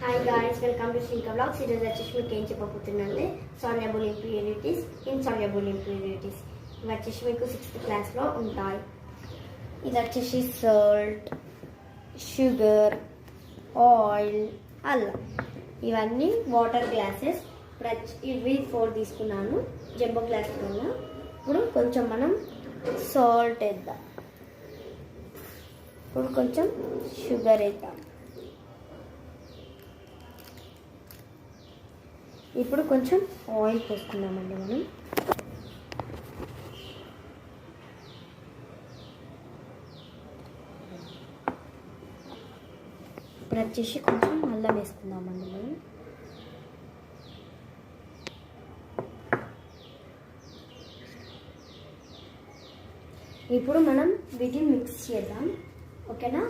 Hi guys, welcome to Shinka Vlogs. ఈరోజు వచ్చేసి మీకు ఏం చెప్పబోతున్నానంటే సాల్యుబుల్ ఇంప్యూరిటీస్, ఇన్సాల్యుబుల్ ఇంప్యూరిటీస్. ఇవి వచ్చేసి మీకు 6th క్లాస్లో ఉంటాయి. ఇది వచ్చేసి సాల్ట్, షుగర్, ఆయిల్, అల్లం. ఇవన్నీ వాటర్ గ్లాసెస్. ఇవి 4 తీసుకున్నాను జంబో గ్లాస్ వల్ల. ఇప్పుడు కొంచెం మనం సాల్ట్ వేద్దాం. ఇప్పుడు కొంచెం షుగర్ వేద్దాం. ఇప్పుడు కొంచెం ఆయిల్ పోసుకుందామండి మనం. ఇప్పుడు వచ్చేసి కొంచెం అల్లం వేసుకుందామండి మనం. ఇప్పుడు మనం వీటిని మిక్స్ చేద్దాం, ఓకేనా?